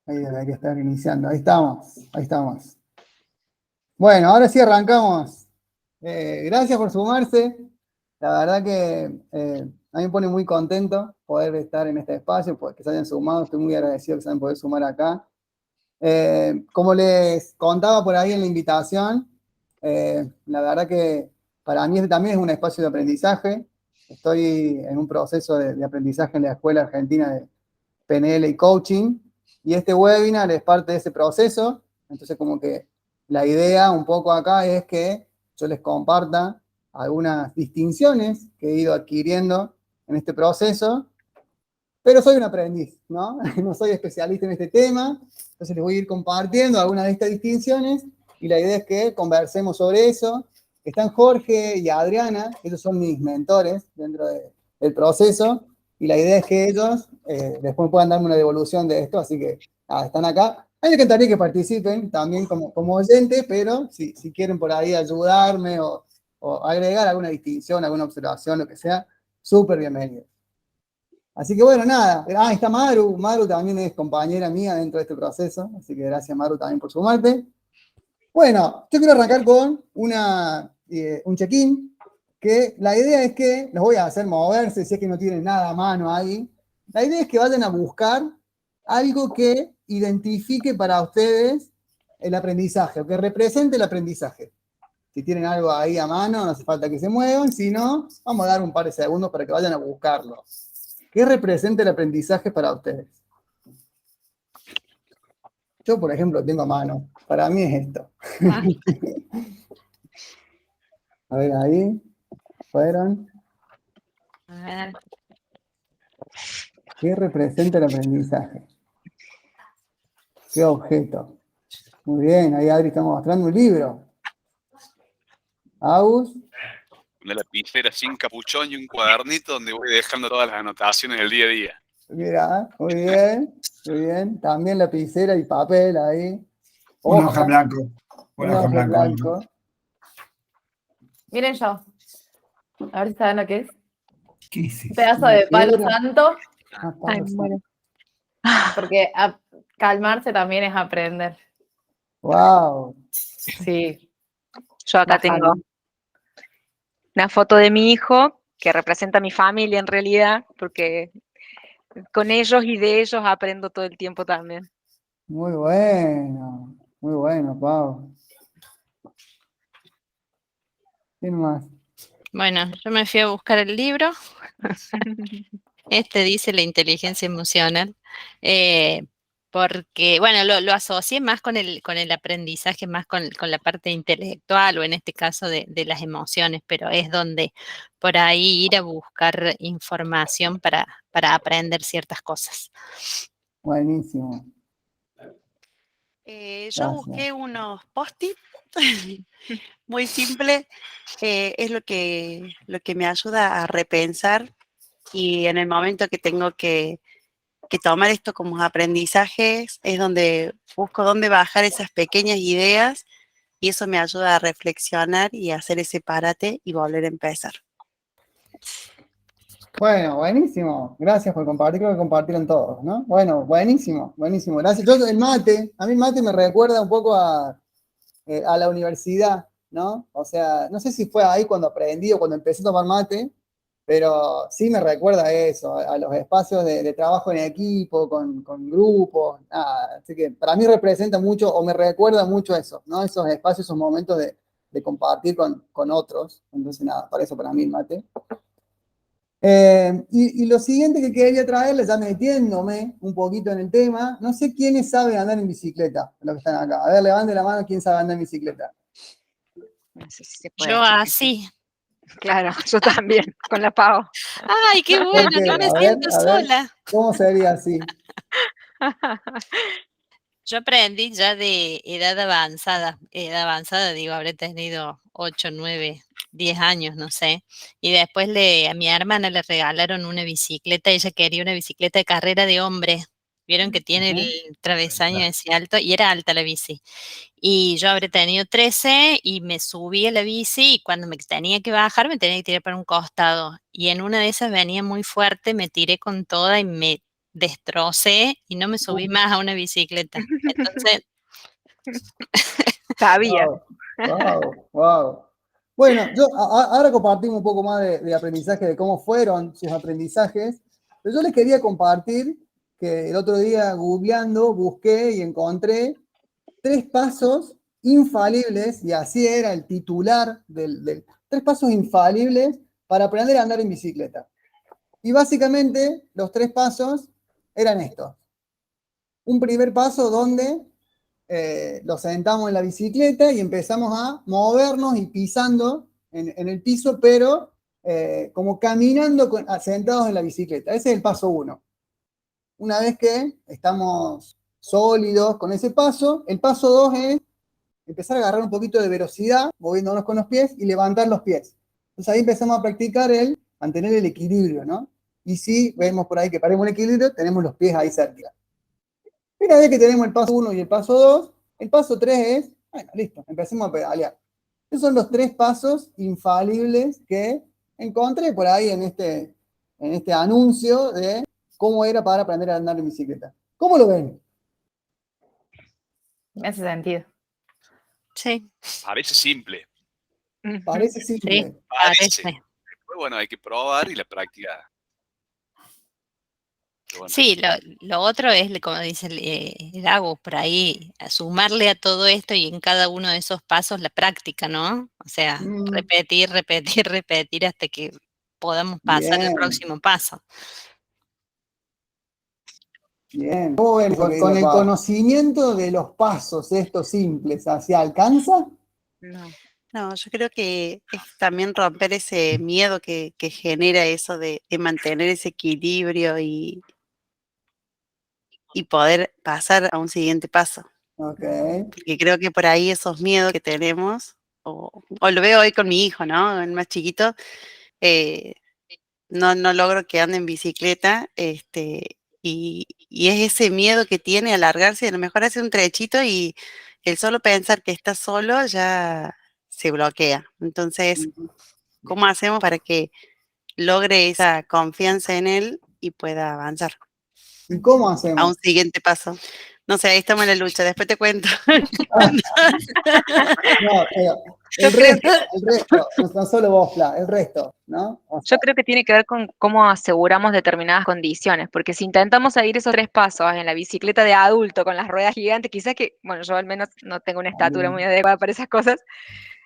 Ahí debería estar iniciando. Ahí estamos, ahí estamos. Bueno, ahora sí arrancamos. Gracias por sumarse. La verdad que a mí me pone muy contento poder estar en este espacio, que se hayan sumado. Estoy muy agradecido que se hayan podido sumar acá. Como les contaba por ahí en la invitación, la verdad que para mí también es un espacio de aprendizaje. Estoy en un proceso de aprendizaje en la Escuela Argentina de PNL y Coaching, y este webinar es parte de ese proceso. Entonces, como que la idea un poco acá es que yo les comparta algunas distinciones que he ido adquiriendo en este proceso, pero soy un aprendiz, ¿no? No soy especialista en este tema, entonces les voy a ir compartiendo algunas de estas distinciones, y la idea es que conversemos sobre eso. Están Jorge y Adriana, ellos son mis mentores dentro del proceso, y la idea es que ellos después puedan darme una devolución de esto, así que están acá. A mí me encantaría que participen también como oyentes, pero si quieren por ahí ayudarme o agregar alguna distinción, alguna observación, lo que sea, súper bienvenido. Así que bueno, nada. Está Maru. Maru también es compañera mía dentro de este proceso, así que gracias, Maru, también por sumarte. Bueno, yo quiero arrancar con un check-in, que la idea es que los voy a hacer moverse, si es que no tienen nada a mano ahí. La idea es que vayan a buscar algo que identifique para ustedes el aprendizaje, o que represente el aprendizaje. Si tienen algo ahí a mano, no hace falta que se muevan, si no, vamos a dar un par de segundos para que vayan a buscarlo. ¿Qué representa el aprendizaje para ustedes? Yo, por ejemplo, tengo a mano. Para mí es esto. A ver, ahí. Fueron. A ver. ¿Qué representa el aprendizaje? ¿Qué objeto? Muy bien, ahí Adri está mostrando un libro. Agus. Una lapicera sin capuchón y un cuadernito donde voy dejando todas las anotaciones del día a día. Mira, muy bien, muy bien. También lapicera y papel ahí. Una hoja blanco. Una hoja blanco. Miren yo. A ver si saben lo que es. ¿Qué es eso? Un pedazo de palo santo. Ay, bueno. Porque calmarse también es aprender. Wow. Sí. Yo acá tengo una foto de mi hijo que representa a mi familia en realidad, porque con ellos y de ellos aprendo todo el tiempo también. Muy bueno, Pau. ¿Quién más? Bueno, yo me fui a buscar el libro. Este dice la inteligencia emocional. Porque, bueno, lo asocié más con el aprendizaje, más con la parte intelectual, o en este caso de las emociones, pero es donde por ahí ir a buscar información para aprender ciertas cosas. Buenísimo. Yo busqué unos post-it muy simple, es lo que me ayuda a repensar, y en el momento que tengo que tomar esto como aprendizajes es donde busco dónde bajar esas pequeñas ideas, y eso me ayuda a reflexionar y a hacer ese parate y volver a empezar. Bueno, buenísimo. Gracias por compartir, creo que compartieron todos, ¿no? Bueno, buenísimo, buenísimo. Gracias. Yo, el mate, a mí el mate me recuerda un poco a la universidad, ¿no? O sea, no sé si fue ahí cuando aprendí o cuando empecé a tomar mate, pero sí me recuerda a eso, a los espacios de trabajo en equipo, con grupos, nada. Así que para mí representa mucho, o me recuerda mucho eso, ¿no? Esos espacios, esos momentos de compartir con otros. Entonces, nada, para eso para mí el mate. Y lo siguiente que quería traerles, ya metiéndome un poquito en el tema, no sé quiénes saben andar en bicicleta, los que están acá. A ver, levante la mano quién sabe andar en bicicleta. No sé si se puede Yo decir. así. Claro, yo también, con la Pau. ¡Ay, qué bueno! ¿Por qué? No me A ver, siento a ver, sola. ¿cómo sería así? Yo aprendí ya de edad avanzada digo, habré tenido 8, 9, 10 años, no sé, y después a mi hermana le regalaron una bicicleta, ella quería una bicicleta de carrera de hombre, vieron que tiene el travesaño ese alto, y era alta la bici, y yo habré tenido 13 y me subí a la bici, y cuando me tenía que bajar me tenía que tirar para un costado, y en una de esas venía muy fuerte, me tiré con toda y me destrocé y no me subí más a una bicicleta. Entonces, Sabía. Wow, wow. Bueno, ahora compartimos un poco más de aprendizaje, de cómo fueron sus aprendizajes, pero yo les quería compartir que el otro día googleando busqué y encontré 3 pasos infalibles, y así era el titular del 3 pasos infalibles para aprender a andar en bicicleta. Y básicamente los 3 pasos eran estos. Un primer paso donde los sentamos en la bicicleta y empezamos a movernos y pisando en el piso, pero como caminando sentados en la bicicleta. Ese es el paso 1. Una vez que estamos sólidos con ese paso, el paso 2 es empezar a agarrar un poquito de velocidad, moviéndonos con los pies y levantar los pies. Entonces ahí empezamos a practicar el mantener el equilibrio, ¿no? Y si vemos por ahí que perdemos el equilibrio, tenemos los pies ahí cerca. Una vez que tenemos el paso 1 y el paso 2, el paso 3 es, bueno, listo, empecemos a pedalear. Esos son los 3 pasos infalibles que encontré por ahí en este anuncio de cómo era para aprender a andar en bicicleta. ¿Cómo lo ven? Me hace sentido. sí, Parece simple. Parece simple. Parece. parece. Después, bueno, hay que probar y la práctica. Pero bueno, Sí, lo otro es, como dice el Agus, por ahí, a sumarle a todo esto y en cada uno de esos pasos la práctica, ¿no? O sea, repetir, repetir, repetir hasta que podamos pasar al Bien. próximo paso. Bien. ¿Cómo ven? Con el conocimiento de los pasos estos simples, ¿así alcanza? No, yo creo que es también romper ese miedo que genera eso de mantener ese equilibrio y poder pasar a un siguiente paso. Ok. Porque creo que por ahí esos miedos que tenemos, o lo veo hoy con mi hijo, ¿no? El más chiquito, no logro que ande en bicicleta, y es ese miedo que tiene a largarse, a lo mejor hace un trechito y el solo pensar que está solo ya se bloquea. Entonces, ¿cómo hacemos para que logre esa confianza en él y pueda avanzar ¿Y cómo a un hacemos? siguiente paso? No sé, ahí estamos en la lucha, después te cuento. No, pero Yo creo que el resto, no solo vos, Fla, el resto, ¿no? O sea, Yo creo que tiene que ver con cómo aseguramos determinadas condiciones, porque si intentamos seguir esos 3 pasos en la bicicleta de adulto con las ruedas gigantes, quizás que, bueno, yo al menos no tengo una estatura muy adecuada para esas cosas,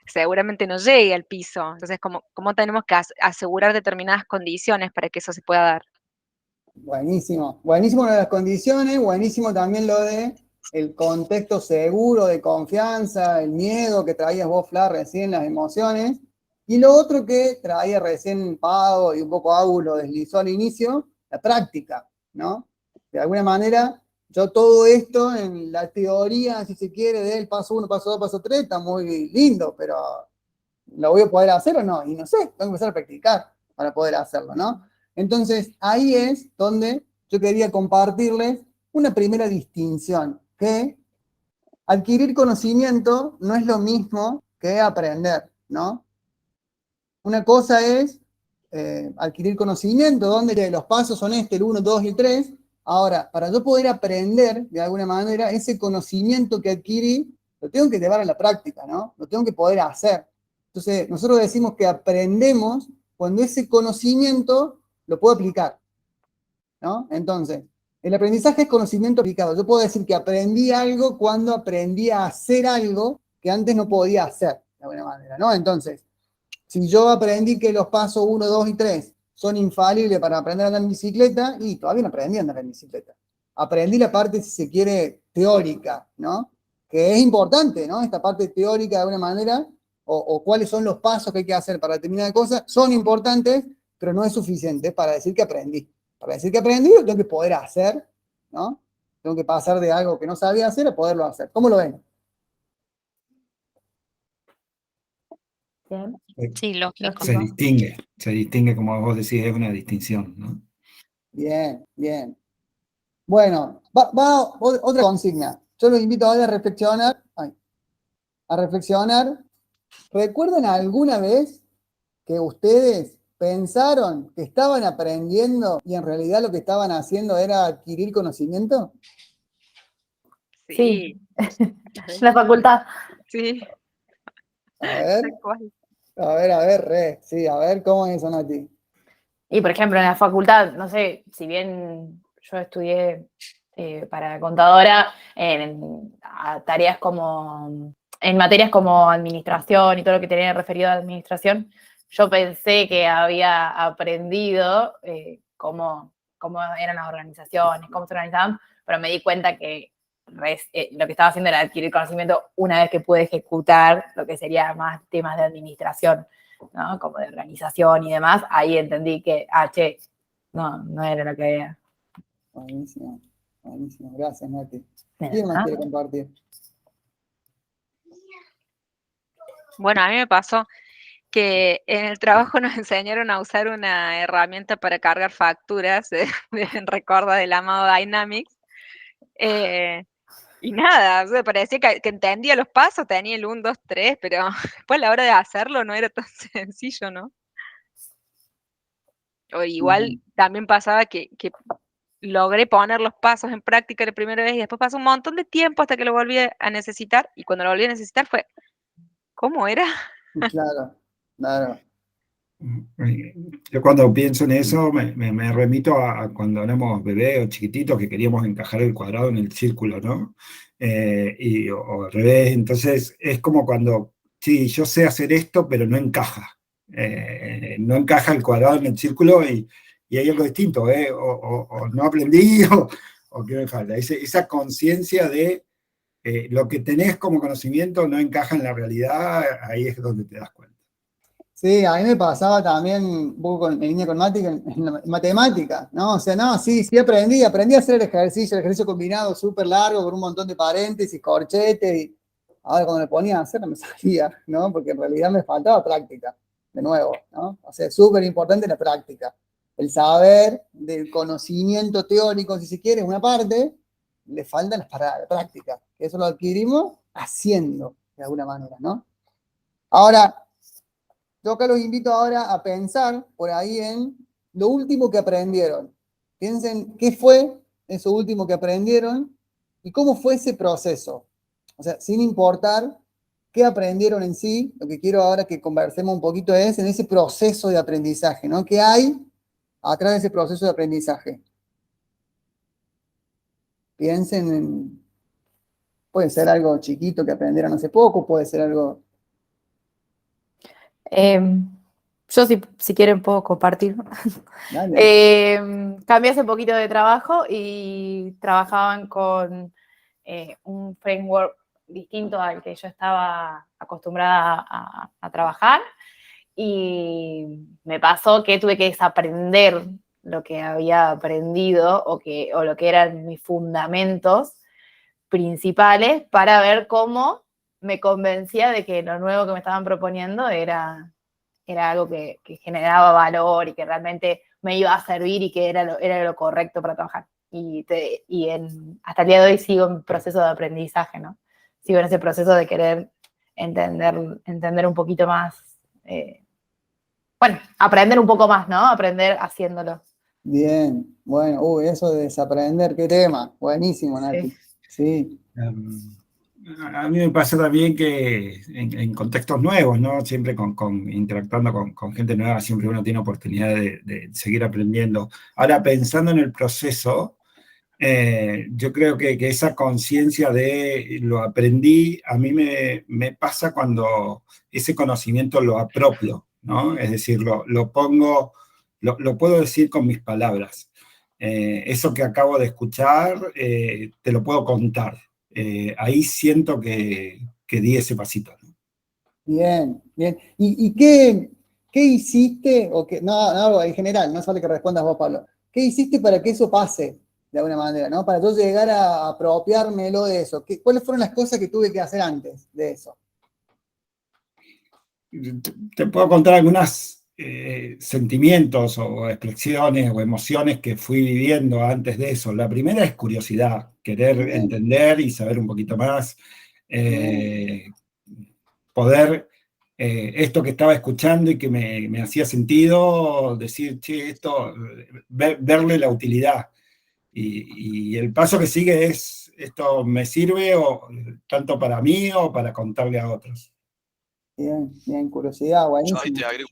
seguramente no llegue al piso. Entonces, ¿cómo tenemos que asegurar determinadas condiciones para que eso se pueda dar? buenísimo. Buenísimo lo de las condiciones, buenísimo también lo de el contexto seguro, de confianza, el miedo que traías vos, Fla, recién, las emociones. Y lo otro que traía recién Pau y un poco Agus lo deslizó al inicio, la práctica, ¿no? De alguna manera, yo todo esto en la teoría, si se quiere, del paso 1, paso 2, paso 3, está muy lindo, pero ¿lo voy a poder hacer o no? Y no sé, tengo que empezar a practicar para poder hacerlo, ¿no? Entonces, ahí es donde yo quería compartirles una primera distinción, que adquirir conocimiento no es lo mismo que aprender, ¿no? Una cosa es adquirir conocimiento, donde los pasos son el 1, 2 y el 3. Ahora, para yo poder aprender de alguna manera, ese conocimiento que adquirí, lo tengo que llevar a la práctica, ¿no? Lo tengo que poder hacer. Entonces, nosotros decimos que aprendemos cuando ese conocimiento lo puedo aplicar, ¿no? Entonces, el aprendizaje es conocimiento aplicado. Yo puedo decir que aprendí algo cuando aprendí a hacer algo que antes no podía hacer, de alguna manera, ¿no? Entonces, si yo aprendí que los pasos 1, 2 y 3 son infalibles para aprender a andar en bicicleta, y todavía no aprendí a andar en bicicleta. Aprendí la parte, si se quiere, teórica, ¿no? Que es importante, ¿no? Esta parte teórica, de alguna manera, o cuáles son los pasos que hay que hacer para determinadas cosas, son importantes, pero no es suficiente para decir que aprendí. Para decir que aprendí, lo tengo que poder hacer, ¿no? Tengo que pasar de algo que no sabía hacer a poderlo hacer. ¿Cómo lo ven? Bien. Sí, lógico. Se distingue, como vos decís, es una distinción, ¿no? Bien, bien. Bueno, va otra consigna. Yo los invito ahora a reflexionar. ¿Recuerdan alguna vez que ustedes pensaron que estaban aprendiendo y en realidad lo que estaban haciendo era adquirir conocimiento? Sí. La facultad. Sí, A ver, tal cual. sí, a ver, ¿cómo es eso, Nati? Y por ejemplo, en la facultad, no sé, si bien yo estudié para contadora, tareas como, en materias como administración y todo lo que tenía referido a administración, yo pensé que había aprendido cómo eran las organizaciones, cómo se organizaban, pero me di cuenta que lo que estaba haciendo era adquirir conocimiento una vez que pude ejecutar lo que sería más temas de administración, ¿no? Como de organización y demás. Ahí entendí que, no era lo que había. Buenísimo, buenísimo. Gracias, Nati. De ¿Quién más nada. quiere compartir? Bueno, a mí me pasó que en el trabajo nos enseñaron a usar una herramienta para cargar facturas, recuerdo del amado Dynamics. Y nada, o sea, parecía que entendía los pasos, tenía el 1, 2, 3, pero después a la hora de hacerlo no era tan sencillo, ¿no? O igual también pasaba que logré poner los pasos en práctica la primera vez y después pasó un montón de tiempo hasta que lo volví a necesitar, y cuando lo volví a necesitar fue, ¿cómo era? Claro, claro. Yo cuando pienso en eso me remito a cuando éramos bebés o chiquititos que queríamos encajar el cuadrado en el círculo, ¿no? O al revés, entonces es como cuando, sí, yo sé hacer esto, pero no encaja. No encaja el cuadrado en el círculo y hay algo distinto, ¿eh? O no aprendí o qué me falta. Esa conciencia de lo que tenés como conocimiento no encaja en la realidad, ahí es donde te das cuenta. Sí, a mí me pasaba también un poco en línea con Mati, en matemática, ¿no? O sea, no, sí, aprendí a hacer el ejercicio combinado súper largo, con un montón de paréntesis, corchetes, y ahora cuando me ponía a hacer no me salía, ¿no? Porque en realidad me faltaba práctica, de nuevo, ¿no? O sea, es súper importante la práctica. El saber del conocimiento teórico, si se quiere, es una parte, le faltan las paradas de práctica, que eso lo adquirimos haciendo, de alguna manera, ¿no? Ahora, yo acá los invito ahora a pensar por ahí en lo último que aprendieron. Piensen qué fue eso último que aprendieron y cómo fue ese proceso. O sea, sin importar qué aprendieron en sí, lo que quiero ahora que conversemos un poquito es en ese proceso de aprendizaje, ¿no? ¿Qué hay atrás de ese proceso de aprendizaje? Piensen en, puede ser algo chiquito que aprendieron hace poco, puede ser algo... Yo, si quieren, puedo compartir. Dale. Cambié hace poquito de trabajo y trabajaban con un framework distinto al que yo estaba acostumbrada a trabajar, y me pasó que tuve que desaprender lo que había aprendido o lo que eran mis fundamentos principales para ver cómo me convencía de que lo nuevo que me estaban proponiendo era algo que generaba valor y que realmente me iba a servir y que era lo correcto para trabajar. Hasta el día de hoy sigo en proceso de aprendizaje, ¿no? Sigo en ese proceso de querer entender un poquito más, aprender un poco más, ¿no? Aprender haciéndolo. Bien, bueno, eso de desaprender, qué tema, buenísimo, Nati. Sí. A mí me pasa también que en contextos nuevos, ¿no? Siempre interactuando con gente nueva, siempre uno tiene oportunidad de seguir aprendiendo. Ahora, pensando en el proceso, yo creo que esa conciencia de lo aprendí, a mí me pasa cuando ese conocimiento lo apropio, ¿no? Es decir, lo pongo, lo puedo decir con mis palabras. Eso que acabo de escuchar, te lo puedo contar. Ahí siento que di ese pasito, ¿no? Bien, bien. ¿Y qué hiciste? No, en general, no sale que respondas vos, Pablo. ¿Qué hiciste para que eso pase de alguna manera, ¿no? Para yo llegar a apropiármelo de eso. ¿Cuáles fueron las cosas que tuve que hacer antes de eso? Te puedo contar algunos sentimientos o expresiones o emociones que fui viviendo antes de eso. La primera es curiosidad, querer entender y saber un poquito más, poder esto que estaba escuchando y que me hacía sentido, decir, che, esto, verle la utilidad. Y el paso que sigue es, ¿esto me sirve tanto para mí o para contarle a otros? Bien, bien, curiosidad, Yo ahí buenísimo. te agrego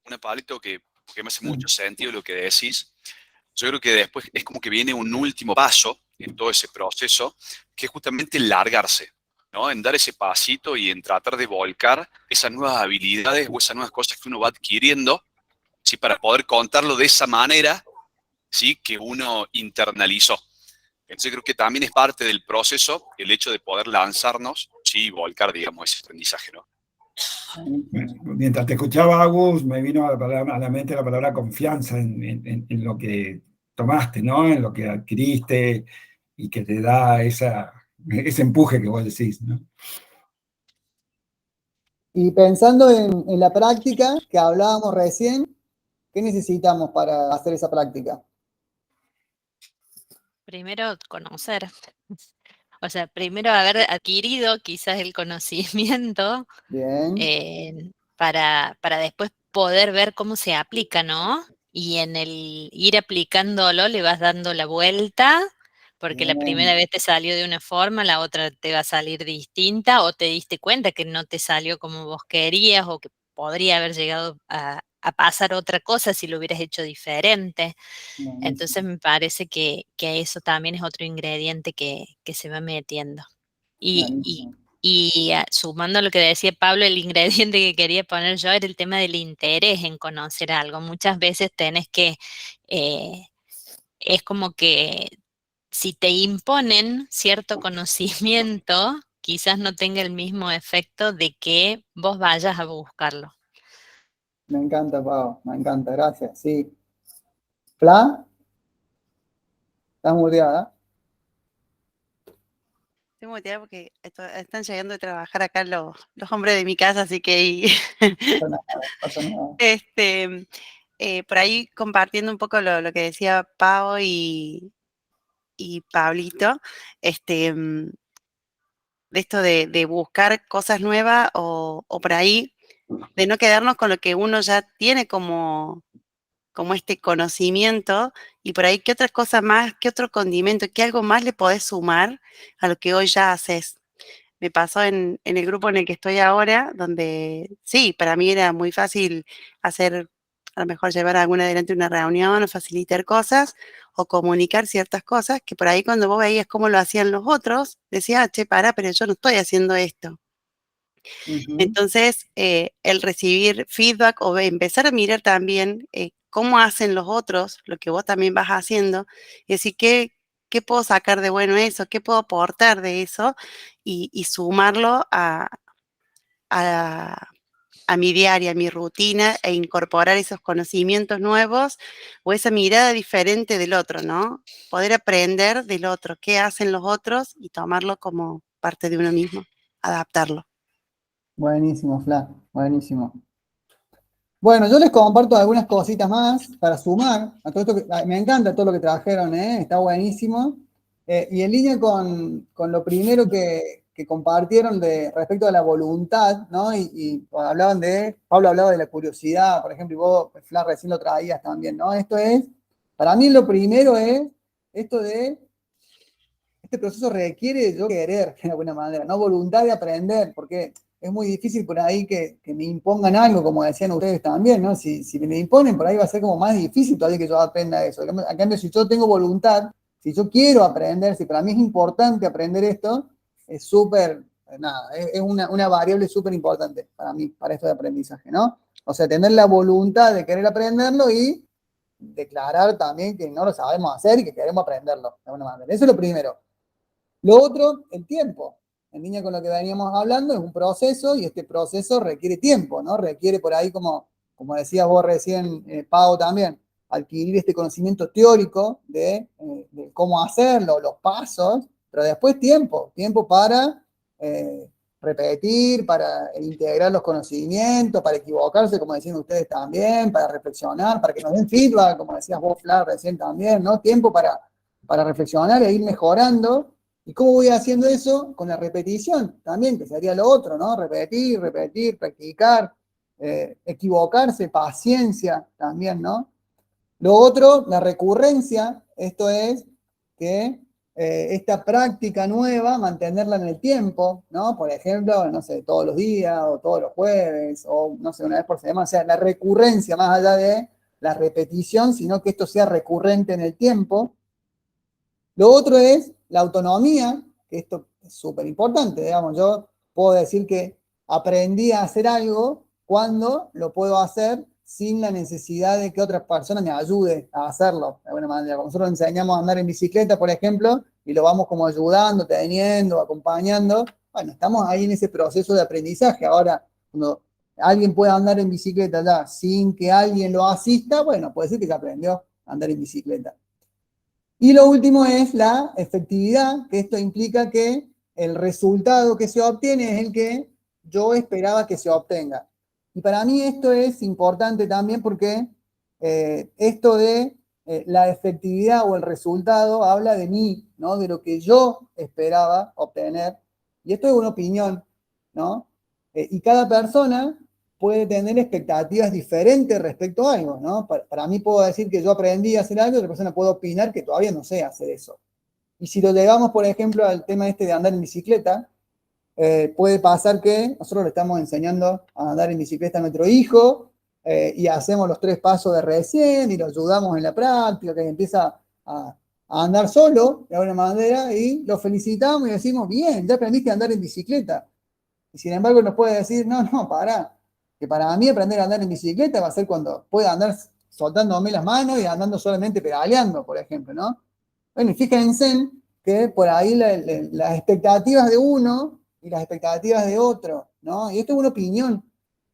una palito que me hace mucho sentido lo que decís. Yo creo que después es como que viene un último paso en todo ese proceso, que es justamente largarse, ¿no? En dar ese pasito y en tratar de volcar esas nuevas habilidades o esas nuevas cosas que uno va adquiriendo, ¿sí? Para poder contarlo de esa manera, ¿sí? Que uno internalizó. Entonces creo que también es parte del proceso el hecho de poder lanzarnos, ¿sí? Y volcar, digamos, ese aprendizaje, ¿no? Mientras te escuchaba, Agus, me vino a la mente la palabra confianza en lo que tomaste, ¿no? En lo que adquiriste y que te da ese empuje que vos decís, ¿no? Y pensando en la práctica que hablábamos recién, ¿qué necesitamos para hacer esa práctica? Primero conocer. O sea, primero haber adquirido quizás el conocimiento Bien, para después poder ver cómo se aplica, ¿no? Y en el ir aplicándolo le vas dando la vuelta, porque la primera bien, vez te salió de una forma, la otra te va a salir distinta, o te diste cuenta que no te salió como vos querías, o que podría haber llegado a pasar otra cosa si lo hubieras hecho diferente. Entonces buenísimo, me parece que eso también es otro ingrediente que se va metiendo. Y, y, buenísimo. sumando a lo que decía Pablo, el ingrediente que quería poner yo era el tema del interés en conocer algo. Muchas veces tenés que, eh, es como que si te imponen cierto conocimiento, quizás no tenga el mismo efecto de que vos vayas a buscarlo. Me encanta, Pau, me encanta, gracias, sí. ¿Fla? ¿Estás muteada? Estoy muteada porque están llegando a trabajar acá los hombres de mi casa, así que No pasa nada, no pasa nada. por ahí compartiendo un poco lo que decía Pau y Pablito, de esto de buscar cosas nuevas o por ahí de no quedarnos con lo que uno ya tiene como este conocimiento y por ahí qué otra cosa más, qué otro condimento, qué algo más le podés sumar a lo que hoy ya haces. Me pasó en el grupo en el que estoy ahora, donde sí, para mí era muy fácil hacer, a lo mejor llevar alguna adelante una reunión o facilitar cosas o comunicar ciertas cosas, que por ahí cuando vos veías cómo lo hacían los otros, decías, che, pará, pero yo no estoy haciendo esto. Ujú, Entonces, el recibir feedback o empezar a mirar también cómo hacen los otros, lo que vos también vas haciendo, y decir, ¿qué puedo sacar de bueno eso? ¿Qué puedo aportar de eso? Y sumarlo a, a mi diaria, a mi rutina e incorporar esos conocimientos nuevos o esa mirada diferente del otro, ¿no? Poder aprender del otro, qué hacen los otros y tomarlo como parte de uno mismo, adaptarlo. buenísimo, Fla, buenísimo. Bueno, yo les comparto algunas cositas más para sumar a todo esto me encanta todo lo que trajeron, está buenísimo. Y en línea con lo primero que compartieron respecto a la voluntad, ¿no? Y Pablo hablaba de la curiosidad, por ejemplo, y vos, Fla, recién lo traías también, ¿no? Para mí lo primero es esto este proceso requiere de yo querer, de alguna manera, ¿no? Voluntad de aprender, porque es muy difícil por ahí que me impongan algo, como decían ustedes también, ¿no? Si me imponen, por ahí va a ser como más difícil todavía que yo aprenda eso. A cambio, si yo tengo voluntad, si yo quiero aprender, si para mí es importante aprender esto, es súper, nada, es una variable súper importante para mí, para esto de aprendizaje, ¿no? O sea, tener la voluntad de querer aprenderlo y declarar también que no lo sabemos hacer y que queremos aprenderlo, de alguna manera. Eso es lo primero. Lo otro, el tiempo. En línea con lo que veníamos hablando, es un proceso y este proceso requiere tiempo, ¿no? Requiere por ahí, como decías vos recién, Pau, también, adquirir este conocimiento teórico de cómo hacerlo, los pasos, pero después tiempo para repetir, para integrar los conocimientos, para equivocarse, como decían ustedes también, para reflexionar, para que nos den feedback, como decías vos, Flar, recién también, ¿no? Tiempo para reflexionar e ir mejorando ¿Y cómo voy haciendo eso? Con la repetición también, que sería lo otro, ¿no? Repetir, repetir, practicar, equivocarse, paciencia también, ¿no? Lo otro, la recurrencia, esto es que esta práctica nueva, mantenerla en el tiempo, ¿no? Por ejemplo, no sé, todos los días, o todos los jueves, o no sé, una vez por semana, o sea, la recurrencia más allá de la repetición, sino que esto sea recurrente en el tiempo. Lo otro es la autonomía, que esto es súper importante, digamos, yo puedo decir que aprendí a hacer algo cuando lo puedo hacer sin la necesidad de que otra persona me ayude a hacerlo, de alguna manera. Como nosotros enseñamos a andar en bicicleta, por ejemplo, y lo vamos como ayudando, teniendo, acompañando, bueno, estamos ahí en ese proceso de aprendizaje. Ahora, cuando alguien puede andar en bicicleta ya sin que alguien lo asista, bueno, puede decir que ya aprendió a andar en bicicleta. Y lo último es la efectividad, que esto implica que el resultado que se obtiene es el que yo esperaba que se obtenga. Y para mí esto es importante también porque esto de la efectividad o el resultado habla de mí, ¿no? De lo que yo esperaba obtener. Y esto es una opinión, ¿no? Y cada persona puede tener expectativas diferentes respecto a algo, ¿no? Para mí puedo decir que yo aprendí a hacer algo, otra persona puede opinar que todavía no sé hacer eso. Y si lo llevamos, por ejemplo, al tema este de andar en bicicleta, puede pasar que nosotros le estamos enseñando a andar en bicicleta a nuestro hijo y hacemos los 3 pasos de recién y lo ayudamos en la práctica, que empieza a andar solo de alguna manera y lo felicitamos y decimos, bien, ya aprendiste a andar en bicicleta. Y sin embargo nos puede decir, no, pará, que para mí aprender a andar en bicicleta va a ser cuando pueda andar soltándome las manos y andando solamente pedaleando, por ejemplo, ¿no? Bueno, y fíjense que por ahí las expectativas de uno y las expectativas de otro, ¿no? Y esto es una opinión.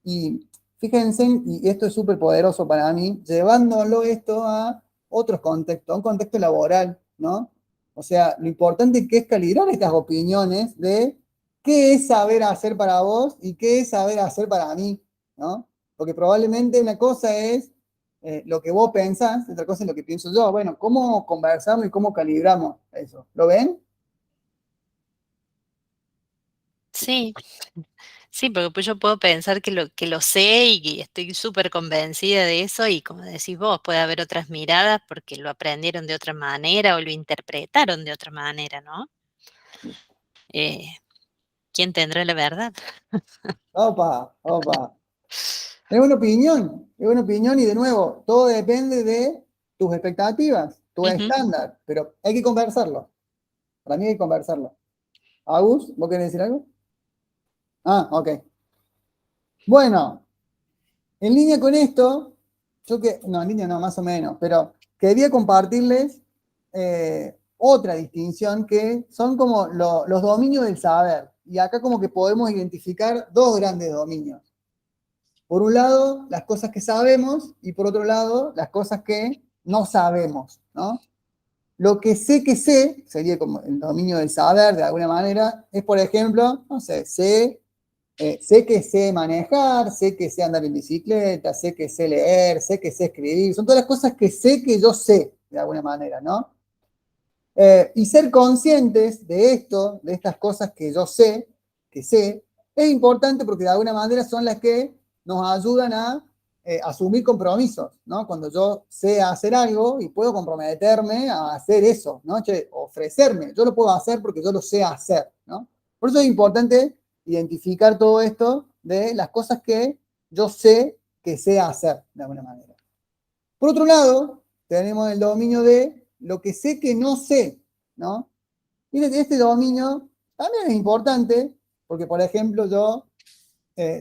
Y fíjense, y esto es súper poderoso para mí, llevándolo esto a otros contextos, a un contexto laboral, ¿no? O sea, lo importante que es calibrar estas opiniones de qué es saber hacer para vos y qué es saber hacer para mí, ¿no? Porque probablemente una cosa es lo que vos pensás, otra cosa es lo que pienso yo. Bueno, ¿cómo conversamos y cómo calibramos eso? ¿Lo ven? Sí, sí, porque pues yo puedo pensar que lo sé y que estoy súper convencida de eso y como decís vos, puede haber otras miradas porque lo aprendieron de otra manera o lo interpretaron de otra manera, ¿no? Eh, ¿Quién tendrá la verdad? Opa, opa. Es una opinión y de nuevo, todo depende de tus expectativas, tu Ujú. estándar, pero hay que conversarlo. Para mí hay que conversarlo. Agus, ¿vos querés decir algo? Ah, ok. Bueno, en línea con esto, no, en línea no, más o menos, pero quería compartirles otra distinción que son como los dominios del saber. Y acá como que podemos identificar 2 grandes dominios. Por un lado, las cosas que sabemos y por otro lado, las cosas que no sabemos, ¿no? Lo que sé, sería como el dominio del saber de alguna manera, es por ejemplo, no sé, sé que sé manejar, sé que sé andar en bicicleta, sé que sé leer, sé que sé escribir, son todas las cosas que sé que yo sé, de alguna manera, ¿no? Y ser conscientes de esto, de estas cosas que yo sé, es importante porque de alguna manera son las que nos ayudan a asumir compromisos, ¿no? Cuando yo sé hacer algo y puedo comprometerme a hacer eso, ¿no? Ofrecerme, yo lo puedo hacer porque yo lo sé hacer, ¿no? Por eso es importante identificar todo esto de las cosas que yo sé que sé hacer, de alguna manera. Por otro lado, tenemos el dominio de lo que sé que no sé, ¿no? Y este dominio también es importante, porque, por ejemplo, yo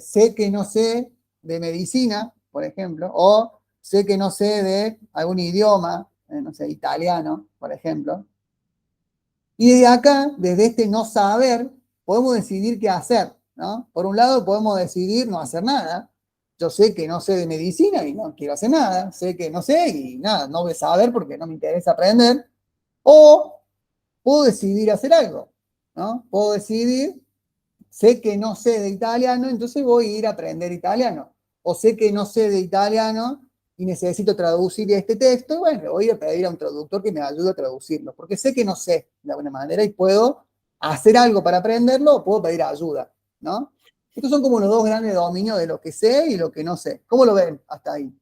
sé que no sé de medicina, por ejemplo, o sé que no sé de algún idioma, no sé, italiano, por ejemplo. Y desde acá, desde este no saber, podemos decidir qué hacer, ¿no? Por un lado, podemos decidir no hacer nada. Yo sé que no sé de medicina y no quiero hacer nada. Sé que no sé y nada, no voy a saber porque no me interesa aprender. O puedo decidir hacer algo, ¿no? Puedo decidir, sé que no sé de italiano, entonces voy a ir a aprender italiano. O sé que no sé de italiano y necesito traducir este texto, bueno, le voy a pedir a un traductor que me ayude a traducirlo, porque sé que no sé de alguna manera y puedo hacer algo para aprenderlo o puedo pedir ayuda, ¿no? Estos son como los dos grandes dominios de lo que sé y lo que no sé. ¿Cómo lo ven hasta ahí?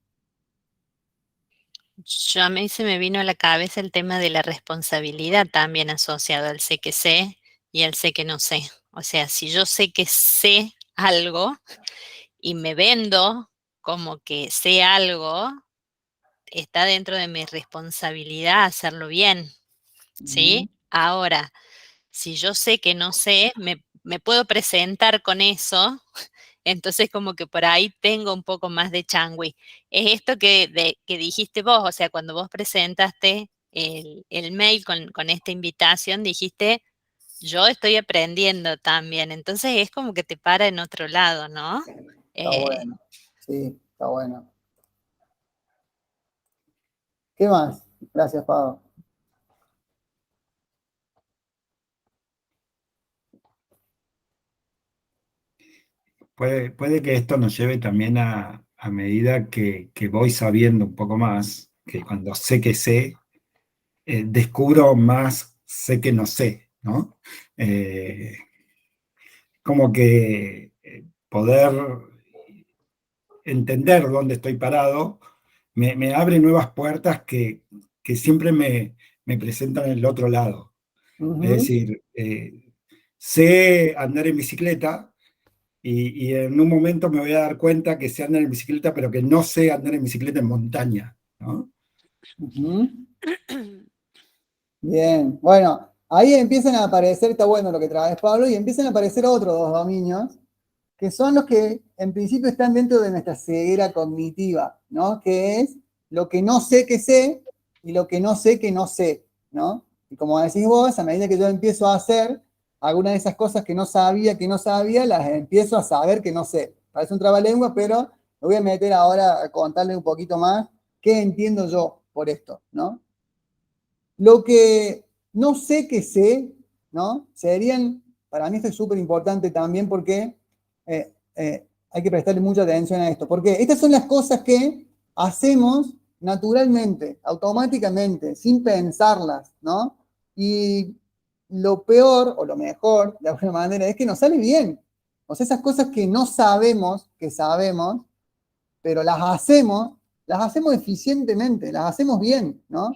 A mí se me vino a la cabeza el tema de la responsabilidad también asociado al sé que sé y al sé que no sé. O sea, si yo sé que sé algo y me vendo como que sé algo, está dentro de mi responsabilidad hacerlo bien, ¿sí? Ahora, si yo sé que no sé, me puedo presentar con eso, entonces como que por ahí tengo un poco más de changüí. Es esto que dijiste vos, o sea, cuando vos presentaste el mail con esta invitación, dijiste, yo estoy aprendiendo también, entonces es como que te para en otro lado, ¿no? Está bueno, sí, está bueno. ¿Qué más? Gracias, Pablo. Puede que esto nos lleve también a medida que voy sabiendo un poco más, que cuando sé que sé, descubro más sé que no sé, ¿no? Como que poder entender dónde estoy parado me abre nuevas puertas que siempre me presentan el otro lado. Es decir, sé andar en bicicleta y en un momento me voy a dar cuenta que sé andar en bicicleta, pero que no sé andar en bicicleta en montaña, ¿no? Bien, bueno, ahí empiezan a aparecer, está bueno lo que traes, Pablo, y empiezan a aparecer otros dos dominios, que son los que en principio están dentro de nuestra ceguera cognitiva, ¿no? Que es lo que no sé que sé y lo que no sé que no sé, ¿no? Y como decís vos, a medida que yo empiezo a hacer algunas de esas cosas que no sabía, las empiezo a saber que no sé. Parece un trabalengua, pero me voy a meter ahora a contarle un poquito más qué entiendo yo por esto, ¿no? Lo que no sé que sé, ¿no? Serían, para mí esto es súper importante también porque hay que prestarle mucha atención a esto, porque estas son las cosas que hacemos naturalmente, automáticamente, sin pensarlas, ¿no? Y lo peor, o lo mejor, de alguna manera, es que nos sale bien. O sea, esas cosas que no sabemos, que sabemos, pero las hacemos eficientemente, las hacemos bien, ¿no?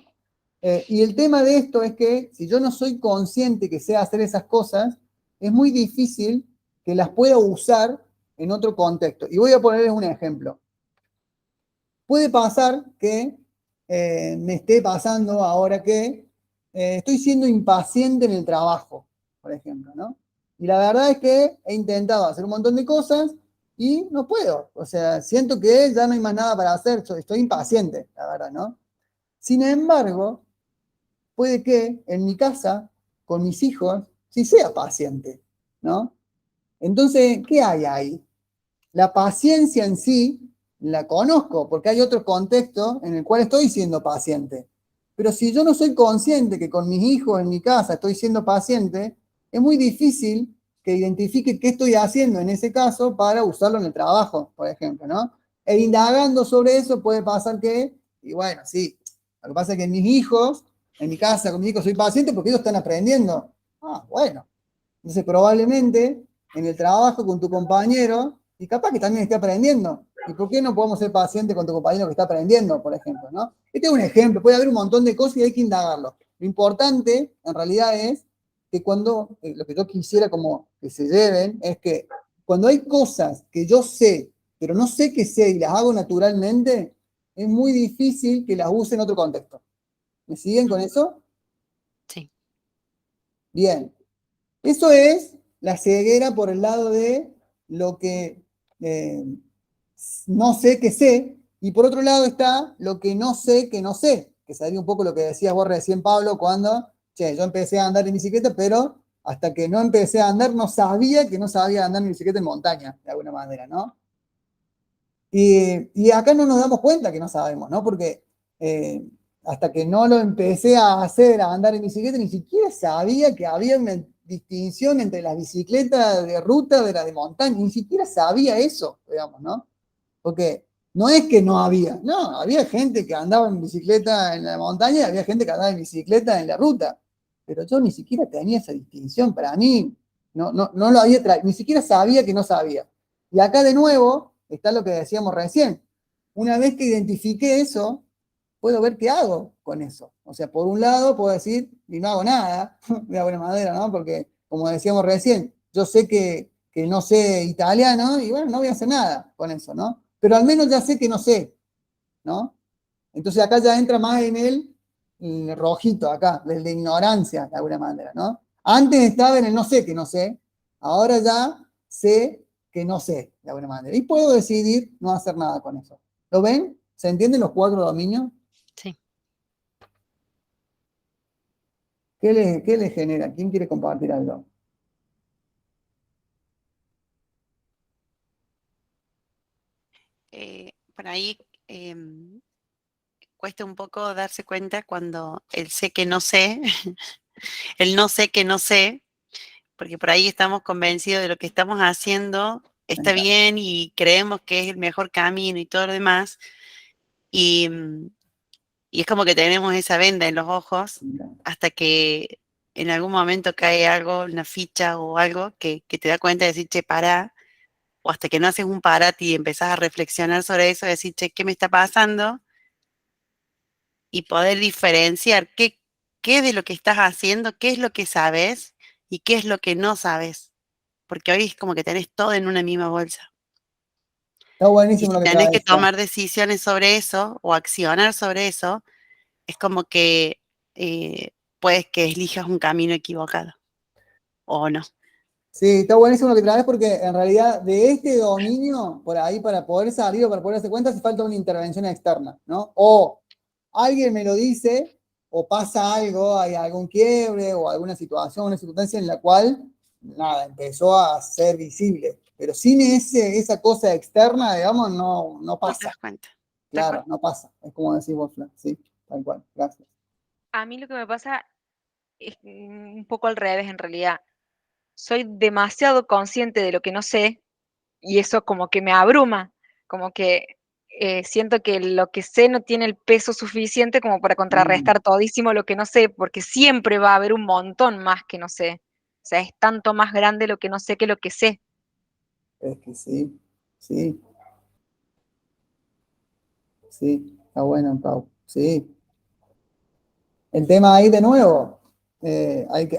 Y el tema de esto es que si yo no soy consciente que sé hacer esas cosas, es muy difícil que las pueda usar en otro contexto. Y voy a ponerles un ejemplo. Puede pasar que me esté pasando ahora que estoy siendo impaciente en el trabajo, por ejemplo, ¿no? Y la verdad es que he intentado hacer un montón de cosas y no puedo. O sea, siento que ya no hay más nada para hacer, estoy impaciente, la verdad, ¿no? Sin embargo, puede que en mi casa, con mis hijos, sí sea paciente, ¿no? Entonces, ¿qué hay ahí? La paciencia en sí la conozco, porque hay otro contexto en el cual estoy siendo paciente. Pero si yo no soy consciente que con mis hijos en mi casa estoy siendo paciente, es muy difícil que identifique qué estoy haciendo en ese caso para usarlo en el trabajo, por ejemplo, ¿no? E indagando sobre eso puede pasar que, y bueno, sí, lo que pasa es que mis hijos, en mi casa con mis hijos soy paciente porque ellos están aprendiendo. Ah, bueno. Entonces probablemente en el trabajo con tu compañero, y capaz que también esté aprendiendo. ¿Y por qué no podemos ser pacientes con tu compañero que está aprendiendo, por ejemplo, ¿no? Este es un ejemplo, puede haber un montón de cosas y hay que indagarlo. Lo importante, en realidad, es que cuando, lo que yo quisiera como que se lleven, es que cuando hay cosas que yo sé, pero no sé que sé y las hago naturalmente, es muy difícil que las use en otro contexto. ¿Me siguen con eso? Sí. Bien. Eso es la ceguera por el lado de lo que no sé que sé, y por otro lado está lo que no sé que no sé, que sería un poco lo que decías vos recién, Pablo, cuando, che, yo empecé a andar en bicicleta, pero hasta que no empecé a andar no sabía que no sabía andar en bicicleta en montaña, de alguna manera, ¿no? Y acá no nos damos cuenta que no sabemos, ¿no? Porque hasta que no lo empecé a hacer, a andar en bicicleta, ni siquiera sabía que había una distinción entre las bicicletas de ruta de las de montaña, ni siquiera sabía eso, digamos, ¿no? Porque No es que no había, no, había gente que andaba en bicicleta en la montaña y había gente que andaba en bicicleta en la ruta. Pero yo ni siquiera tenía esa distinción. Para mí, no lo había ni siquiera sabía que no sabía. Y acá de nuevo está lo que decíamos recién. Una vez que identifiqué eso, puedo ver qué hago con eso. O sea, por un lado puedo decir, y no hago nada, de alguna manera, ¿no? Porque, como decíamos recién, yo sé que no sé italiano y bueno, no voy a hacer nada con eso, ¿no? Pero al menos ya sé que no sé, ¿no? Entonces acá ya entra más en el rojito, acá, del de ignorancia, de alguna manera, ¿no? Antes estaba en el no sé que no sé, ahora ya sé que no sé, de alguna manera. Y puedo decidir no hacer nada con eso. ¿Lo ven? ¿Se entienden los 4 dominios? Sí. ¿Qué le genera? ¿Quién quiere compartir algo? Por ahí cuesta un poco darse cuenta cuando el sé que no sé, el no sé que no sé, porque por ahí estamos convencidos de lo que estamos haciendo está bien y creemos que es el mejor camino y todo lo demás, y, y es como que tenemos esa venda en los ojos hasta que en algún momento cae algo, una ficha o algo que te da cuenta de decir, che, pará, o hasta que no haces un parate y empezás a reflexionar sobre eso, decir, che, ¿qué me está pasando? Y poder diferenciar qué de lo que estás haciendo, qué es lo que sabes y qué es lo que no sabes. Porque hoy es como que tenés todo en una misma bolsa. Está Y buenísimo si lo que tenés que traes. tomar decisiones sobre eso o accionar sobre eso, es como que puedes que elijas un camino equivocado o no. Sí, está buenísimo lo que traes porque en realidad de este dominio, por ahí para poder salir o para poder darse cuenta, hace falta una intervención externa, ¿no? O alguien me lo dice, o pasa algo, hay algún quiebre o alguna situación, una circunstancia en la cual, nada, empezó a ser visible. Pero sin esa cosa externa, digamos, no No te pasa. das cuenta. Tal Claro, cual. no pasa. Es como decís vos, Flan. Sí, tal cual. Gracias. A mí lo que me pasa es un poco al revés en realidad. Soy demasiado consciente de lo que no sé y eso como que me abruma, como que siento que lo que sé no tiene el peso suficiente como para Mm, contrarrestar todísimo lo que no sé, porque siempre va a haber un montón más que no sé. O sea, es tanto más grande lo que no sé que lo que sé. es que sí, sí, sí. Está bueno, Pau. Sí. El tema ahí de nuevo,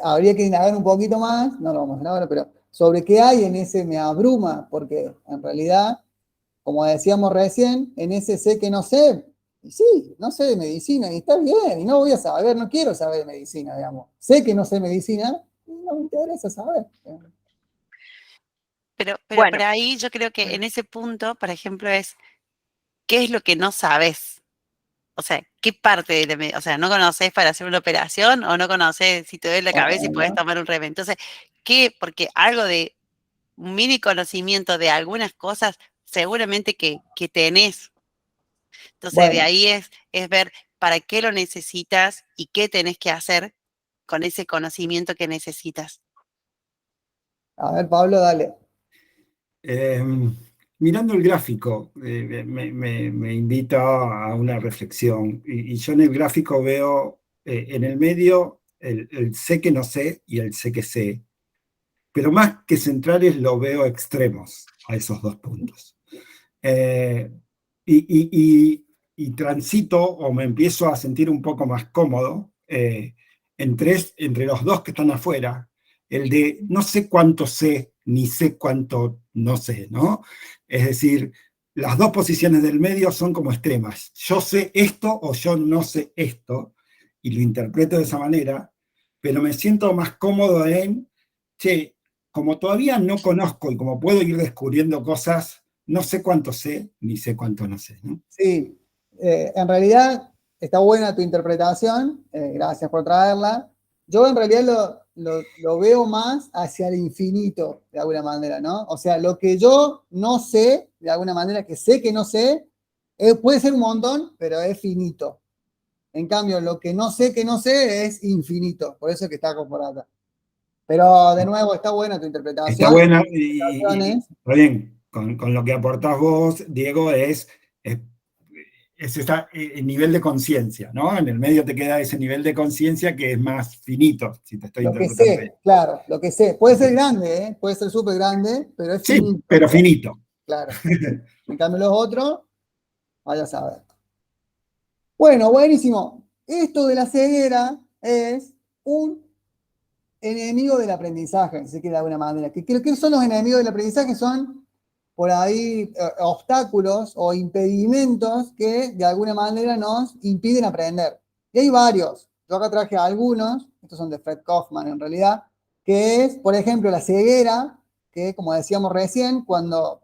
habría que indagar un poquito más, no lo vamos a hacer ahora, pero sobre qué hay en ese me abruma, porque en realidad, como decíamos recién, en ese sé que no sé, y sí, no sé de medicina, y está bien, y no voy a saber, no quiero saber de medicina, digamos. Sé que no sé medicina, y no me interesa saber. Pero por Bueno, ahí yo creo que en ese punto, por ejemplo, es ¿qué es lo que no sabes? O sea, ¿qué parte de o sea, no conoces para hacer una operación o no conoces si te duele la cabeza y puedes Bueno, tomar un remedio? Entonces, ¿qué? Porque algo de un mini conocimiento de algunas cosas seguramente que tenés. Entonces, de bueno, ahí es ver para qué lo necesitas y qué tenés que hacer con ese conocimiento que necesitas. a ver, Pablo, dale. Eh, Mirando el gráfico, me invita a una reflexión. Y yo en el gráfico veo en el medio el sé que no sé y el sé que sé. Pero más que centrales lo veo extremos a esos dos puntos. Eh, y, y- y- y transito o me empiezo a sentir un poco más cómodo entre los dos que están afuera, el de no sé cuánto sé, ni sé cuánto no sé, ¿no? Es decir, las dos posiciones del medio son como extremas. Yo sé esto o yo no sé esto, y lo interpreto de esa manera, pero me siento más cómodo en, che, como todavía no conozco y como puedo ir descubriendo cosas, no sé cuánto sé, ni sé cuánto no sé, ¿no? Sí, en realidad está buena tu interpretación, gracias por traerla. Yo en realidad lo veo más hacia el infinito, de alguna manera, ¿no? O sea, lo que yo no sé, de alguna manera, que sé que no sé, puede ser un montón, pero es finito. En cambio, lo que no sé que no sé es infinito, por eso es que está acá. Pero de nuevo, está buena tu Está interpretación. bueno y Interpretaciones, está bien. Con lo que aportás vos, Diego, es es el nivel de conciencia, ¿no? En el medio te queda ese nivel de conciencia que es más finito, si te estoy Lo que interpretando sé, bien. claro, lo que sé. Puede ser grande, ¿eh? Puede ser súper grande, pero es Sí, finito. pero finito. Claro. En cambio los otros, vaya a saber. Bueno, buenísimo. Esto de la ceguera es un enemigo del aprendizaje, así que de alguna manera. ¿Qué son los enemigos del aprendizaje? Son por ahí obstáculos o impedimentos que de alguna manera nos impiden aprender. Y hay varios. Yo acá traje algunos, estos son de Fred Kaufman en realidad, que es, por ejemplo, la ceguera, que como decíamos recién, cuando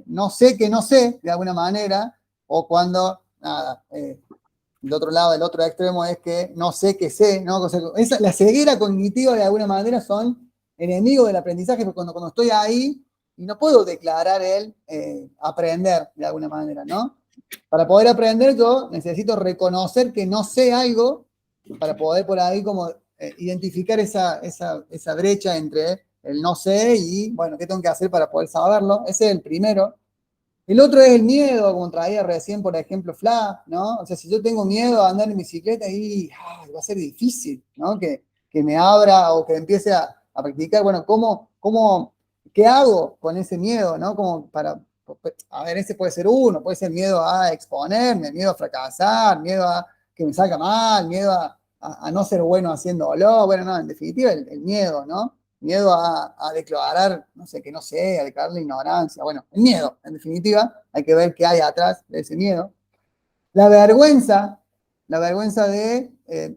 no sé que no sé, de alguna manera, o cuando, nada, del otro lado, del otro extremo es que no sé qué sé, ¿no? O sea, la ceguera cognitiva de alguna manera son enemigos del aprendizaje, porque cuando estoy ahí y no puedo declarar el aprender de alguna manera, ¿no? Para poder aprender yo necesito reconocer que no sé algo para poder por ahí como identificar esa brecha entre el no sé y, bueno, ¿qué tengo que hacer para poder saberlo? Ese es el primero. El otro es el miedo, como traía recién, por ejemplo, Fla, ¿no? O sea, si yo tengo miedo a andar en bicicleta, y va a ser difícil, ¿no? Que me abra o que empiece a practicar. Bueno, ¿qué hago con ese miedo, ¿no? Como para, a ver, ese puede ser uno, puede ser miedo a exponerme, miedo a fracasar, miedo a que me salga mal, miedo a no ser bueno haciéndolo. Bueno, no, en definitiva, el miedo, ¿no? Miedo a declarar, no sé, que no sé, a declarar la ignorancia. Bueno, el miedo, en definitiva, hay que ver qué hay atrás de ese miedo. La vergüenza de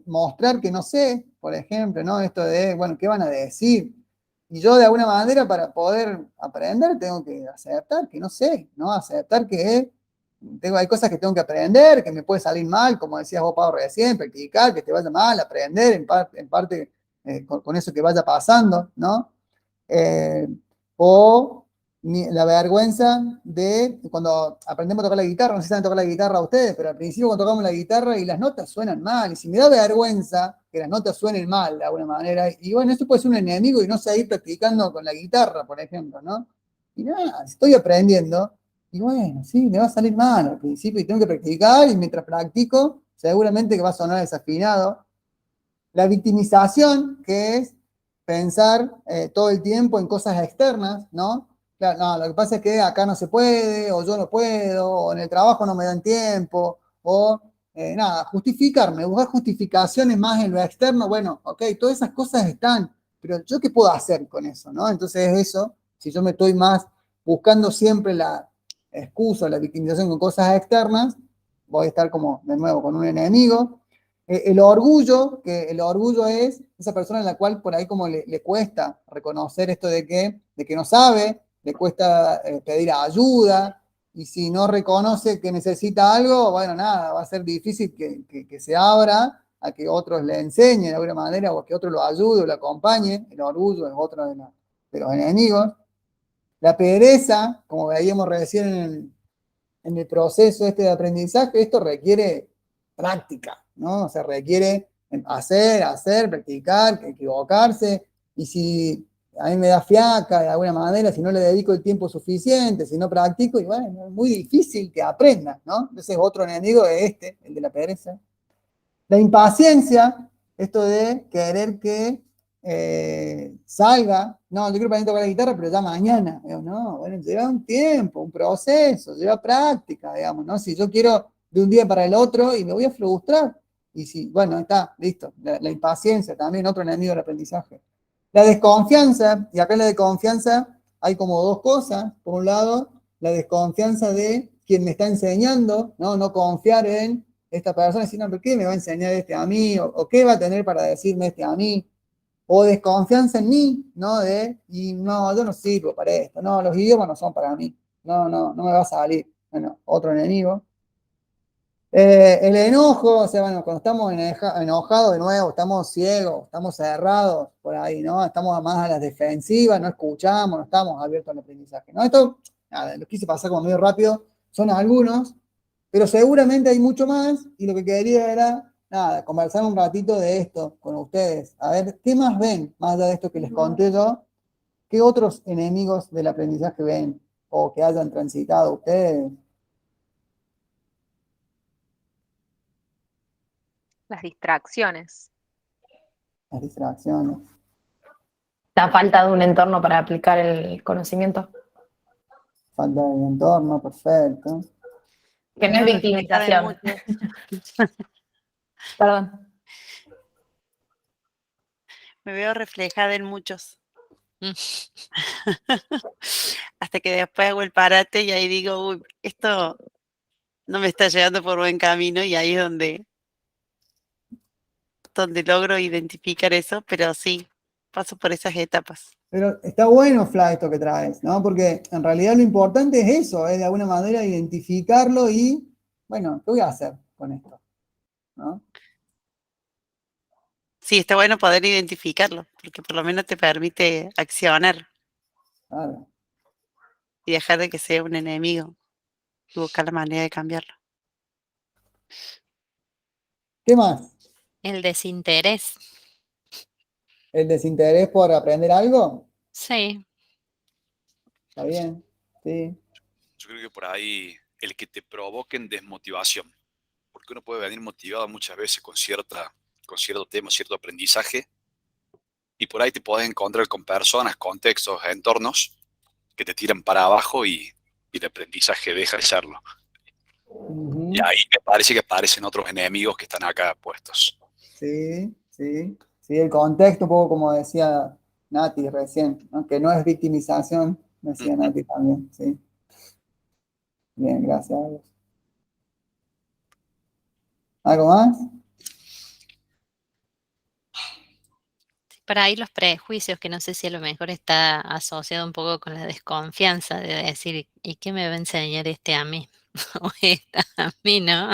mostrar que no sé, por ejemplo, ¿no? Esto de, bueno, ¿qué van a decir? Y yo de alguna manera para poder aprender tengo que aceptar que no sé, ¿no? Aceptar que hay cosas que tengo que aprender, que me puede salir mal, como decías vos, Pablo, recién, practicar, que te vaya mal, aprender en parte con eso que vaya pasando, ¿no? Eh, o la vergüenza de cuando aprendemos a tocar la guitarra, no sé si saben tocar la guitarra a ustedes, pero al principio cuando tocamos la guitarra y las notas suenan mal, y si me da vergüenza que las notas suenen mal de alguna manera, y bueno, eso puede ser un enemigo y no seguir practicando con la guitarra, por ejemplo, ¿no? Y nada, estoy aprendiendo, y bueno, sí, me va a salir mal al principio y tengo que practicar, y mientras practico, seguramente que va a sonar desafinado. La victimización, que es pensar todo el tiempo en cosas externas, ¿no? Claro, no, lo que pasa es que acá no se puede, o yo no puedo, o en el trabajo no me dan tiempo, o nada, justificarme, buscar justificaciones más en lo externo, bueno, ok, todas esas cosas están, pero yo qué puedo hacer con eso, ¿no? Entonces eso, si yo me estoy más buscando siempre la excusa o la victimización con cosas externas, voy a estar como de nuevo con un enemigo. El orgullo, que el orgullo es esa persona en la cual por ahí como le cuesta reconocer esto de que no sabe, le cuesta pedir ayuda, y si no reconoce que necesita algo, bueno, nada, va a ser difícil que se abra a que otros le enseñen de alguna manera o que otro lo ayude o lo acompañe. El orgullo es otro de los enemigos. La pereza, como veíamos recién en el proceso este de aprendizaje, esto requiere práctica, ¿no? O sea, requiere hacer, practicar, equivocarse, y si a mí me da fiaca de alguna manera, si no le dedico el tiempo suficiente, si no practico, y bueno, es muy difícil que aprendas, ¿no? Ese es otro enemigo de el de la pereza. La impaciencia, esto de querer que salga, no, yo quiero aprender a tocar la guitarra, pero ya mañana. Digo, no, bueno, lleva un tiempo, un proceso, lleva práctica, digamos, ¿no? Si yo quiero de un día para el otro y me voy a frustrar. Y si, bueno, está, listo. La impaciencia también, otro enemigo del aprendizaje. La desconfianza, y acá en la desconfianza hay como dos cosas. Por un lado, la desconfianza de quien me está enseñando, ¿no? No confiar en esta persona, decir, no, ¿pero qué me va a enseñar este a mí? O qué va a tener para decirme este a mí? O desconfianza en mí, ¿no? Y no, yo no sirvo para esto, no, los idiomas no son para mí, no me va a salir. Bueno, otro enemigo. El enojo, o sea, bueno, cuando estamos enojados de nuevo, estamos ciegos, estamos cerrados por ahí, ¿no? Estamos más a las defensivas, no escuchamos, no estamos abiertos al aprendizaje, ¿no? Esto, nada, lo quise pasar como medio rápido, son algunos, pero seguramente hay mucho más, y lo que quería era, nada, conversar un ratito de esto con ustedes, a ver, ¿qué más ven, más allá de esto que les conté yo? ¿Qué otros enemigos del aprendizaje ven, o que hayan transitado ustedes? Las distracciones. Las distracciones. La falta de un entorno para aplicar el conocimiento. Falta de entorno, perfecto. Que no es Me veo reflejada en victimización. Perdón. Me veo reflejada en muchos. Mm. Hasta que después hago el parate y ahí digo, uy, esto no me está llevando por buen camino y ahí es donde logro identificar eso, pero sí, paso por esas etapas. Pero está bueno, Fla, esto que traes, ¿no? Porque en realidad lo importante es eso, es de alguna manera identificarlo y, bueno, ¿qué voy a hacer con esto? ¿No? Sí, está bueno poder identificarlo, porque por lo menos te permite accionar Claro. y dejar de que sea un enemigo y buscar la manera de cambiarlo. ¿Qué más? El desinterés. ¿El desinterés por aprender algo? Sí, Está bien, sí. Yo creo que por ahí el que te provoquen desmotivación, porque uno puede venir motivado muchas veces con cierto tema, cierto aprendizaje, y por ahí te puedes encontrar con personas, contextos, entornos que te tiran para abajo y el aprendizaje deja de serlo. Ujú. Y ahí me parece que aparecen otros enemigos que están acá puestos. Sí, sí. Sí, el contexto, un poco como decía Nati recién, ¿no? Que no es victimización, decía Ujú. Nati también, sí. Bien, gracias a Dios. ¿Algo más? para ahí los prejuicios, que no sé si a lo mejor está asociado un poco con la desconfianza de decir, ¿y qué me va a enseñar este a mí? O esta a mí, ¿no?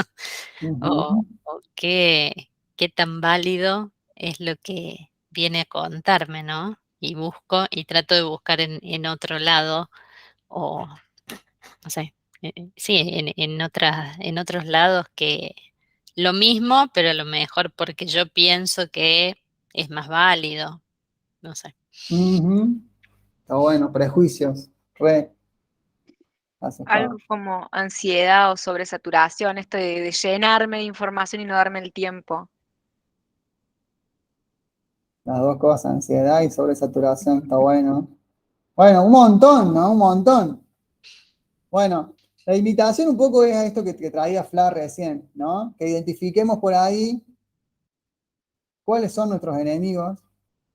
Ujú. O qué tan válido es lo que viene a contarme, ¿no? Y busco y trato de buscar en otro lado o, no sé, sí, en otros lados que lo mismo, pero a lo mejor porque yo pienso que es más válido, no sé. Ujú. Está bueno, prejuicios. Re. Hace Algo falta. como ansiedad o sobresaturación, esto de llenarme de información y no darme el tiempo. Las dos cosas, ansiedad y sobresaturación, está bueno. Bueno, un montón, ¿no? Un montón. Bueno, la invitación un poco es a esto que traía Fla recién, ¿no? Que identifiquemos por ahí cuáles son nuestros enemigos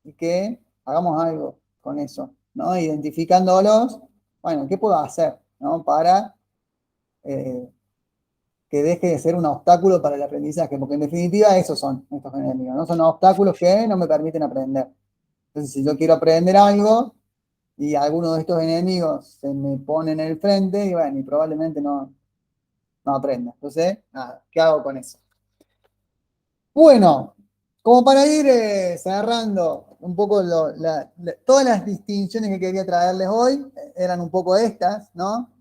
y que hagamos algo con eso, ¿no? Identificándolos, bueno, ¿qué puedo hacer, ¿no? Para eh, que deje de ser un obstáculo para el aprendizaje, porque en definitiva esos son nuestros enemigos, ¿no? Son obstáculos que no me permiten aprender. Entonces, si yo quiero aprender algo y alguno de estos enemigos se me pone en el frente, y bueno, y probablemente no aprenda. Entonces, nada, ¿qué hago con eso? Bueno, como para ir cerrando un poco todas las distinciones que quería traerles hoy eran un poco estas, ¿no?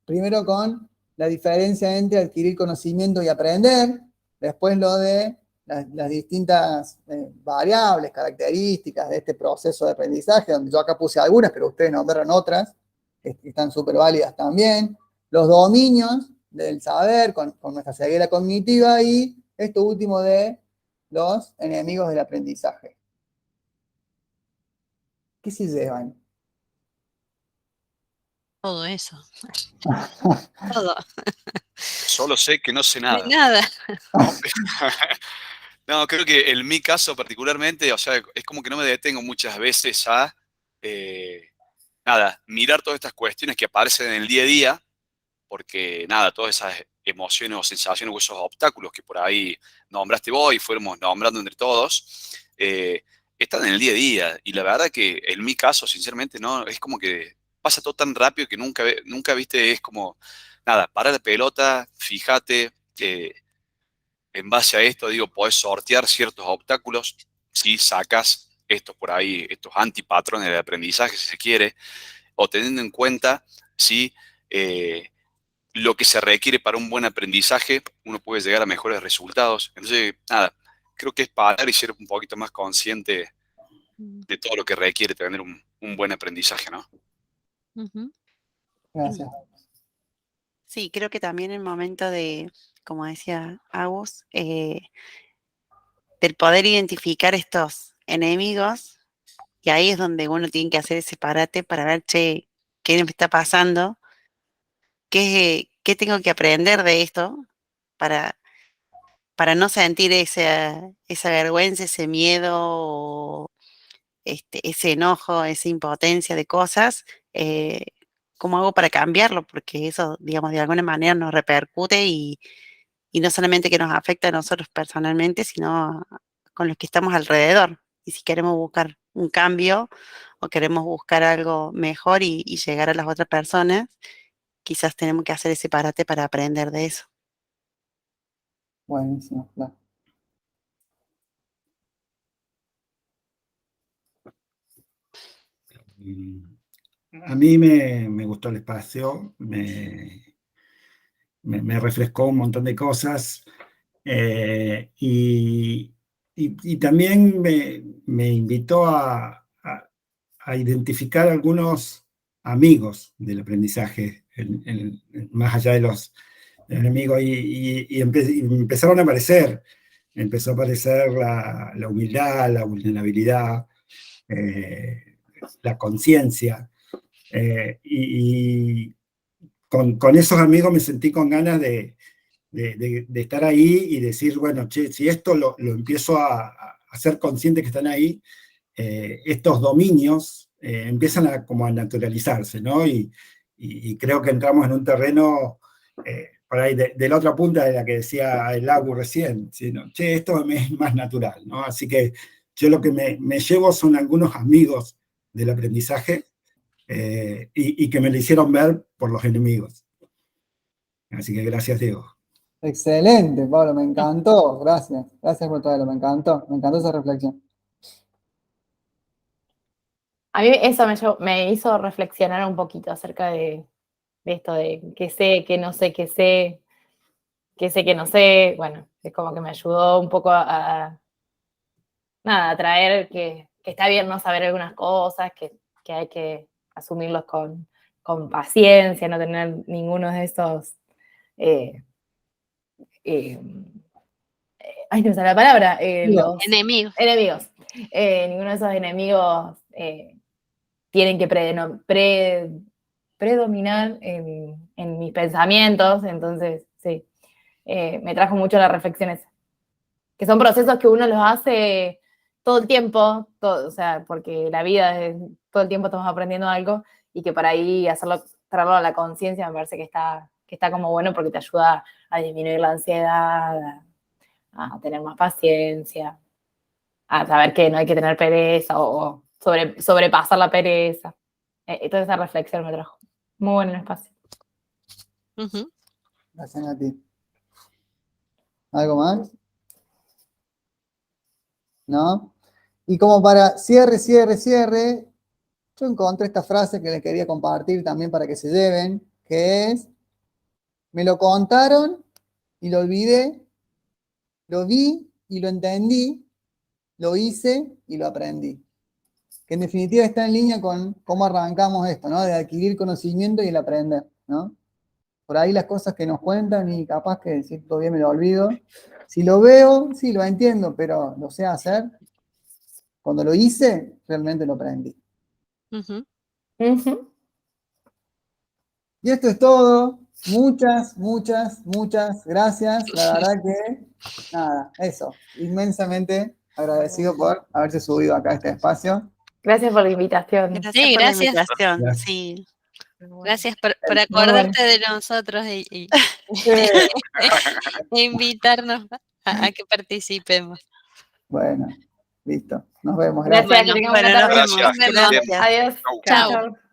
Primero con la diferencia entre adquirir conocimiento y aprender, después lo de las distintas variables, características de este proceso de aprendizaje, donde yo acá puse algunas, pero ustedes nombraron otras, que están súper válidas también, los dominios del saber con nuestra ceguera cognitiva y esto último de los enemigos del aprendizaje. ¿Qué se llevan? Todo eso, todo, Solo sé que no sé no hay nada. nada. No, no, creo que en mi caso particularmente, o sea, es como que no me detengo muchas veces a, nada, mirar todas estas cuestiones que aparecen en el día a día, porque nada, todas esas emociones o sensaciones o esos obstáculos que por ahí nombraste vos y fuéramos nombrando entre todos, están en el día a día. Y la verdad que en mi caso, sinceramente, no, es como que pasa todo tan rápido que nunca viste, es como, nada, para la pelota, fíjate, en base a esto, digo, podés sortear ciertos obstáculos si sacas estos por ahí, estos antipatrones de aprendizaje, si se quiere, o teniendo en cuenta si lo que se requiere para un buen aprendizaje, uno puede llegar a mejores resultados. Entonces, nada, creo que es parar y ser un poquito más consciente de todo lo que requiere tener un buen aprendizaje, ¿no? Ujú. Gracias. Sí, creo que también el momento de como decía Agus, del poder identificar estos enemigos, y ahí es donde uno tiene que hacer ese parate para ver, che, ¿qué me está pasando? ¿Qué tengo que aprender de esto para no sentir esa vergüenza, ese miedo, o ese enojo, esa impotencia de cosas? ¿Cómo hago para cambiarlo? Porque eso, digamos, de alguna manera nos repercute y no solamente que nos afecta a nosotros personalmente, sino con los que estamos alrededor. Y si queremos buscar un cambio o queremos buscar algo mejor y llegar a las otras personas, quizás tenemos que hacer ese parate para aprender de eso. Buenísimo, claro. A mí me gustó el espacio, me refrescó un montón de cosas, y también me invitó a identificar algunos amigos del aprendizaje, más allá de los enemigos, y empezaron a aparecer. Empezó a aparecer la humildad, la vulnerabilidad, la conciencia. Y con esos amigos me sentí con ganas de estar ahí y decir, bueno, che, si esto lo empiezo a ser consciente que están ahí, estos dominios empiezan como a naturalizarse, ¿no? Y creo que entramos en un terreno por ahí de la otra punta de la que decía el Agu recién, ¿no? Che, esto me es más natural, ¿no? Así que yo lo que me llevo son algunos amigos del aprendizaje, y que me lo hicieron ver por los enemigos. Así que gracias, Diego. Excelente, Pablo, me encantó. Gracias. Gracias por todo, me encantó esa reflexión. A mí eso me hizo reflexionar un poquito acerca de esto de qué sé, qué no sé, qué sé que no sé. Bueno, es como que me ayudó un poco a traer que está bien no saber algunas cosas, que hay que asumirlos con paciencia, no tener ninguno de esos... ay, no sé la palabra. Los Enemigos. enemigos. Ninguno de esos enemigos tienen que predominar en mis pensamientos. Entonces, sí, me trajo mucho las reflexiones. Que son procesos que uno los hace todo el tiempo, o sea, porque la vida es, todo el tiempo estamos aprendiendo algo, y que para ahí traerlo a la conciencia me parece que está como bueno, porque te ayuda a disminuir la ansiedad, a tener más paciencia, a saber que no hay que tener pereza o sobrepasar la pereza. Toda esa reflexión me trajo. Muy bueno el espacio. Ujú. Gracias a ti. ¿Algo más? ¿No? Y como para cierre, yo encontré esta frase que les quería compartir también para que se lleven, que es: me lo contaron y lo olvidé, lo vi y lo entendí, lo hice y lo aprendí. Que en definitiva está en línea con cómo arrancamos esto, ¿no? De adquirir conocimiento y el aprender, ¿no? Por ahí las cosas que nos cuentan y capaz que si todavía me lo olvido. Si lo veo, sí, lo entiendo, pero lo sé hacer. Cuando lo hice, realmente lo aprendí. Ujú. Uh-huh. Y esto es todo. Muchas gracias. La verdad que, nada, eso. Inmensamente agradecido por haberse subido acá a este espacio. Gracias por la invitación. Gracias Sí, por la gracias. invitación. Gracias. Sí. Gracias por Muy acordarte de nosotros y e invitarnos a que participemos. Bueno, listo. Nos vemos. Gracias, Gracias. que Bueno, tengan buena Bueno, nos tarde. vemos. Gracias. Nos vemos. Gracias. Adiós. Chau. Chau. Chao.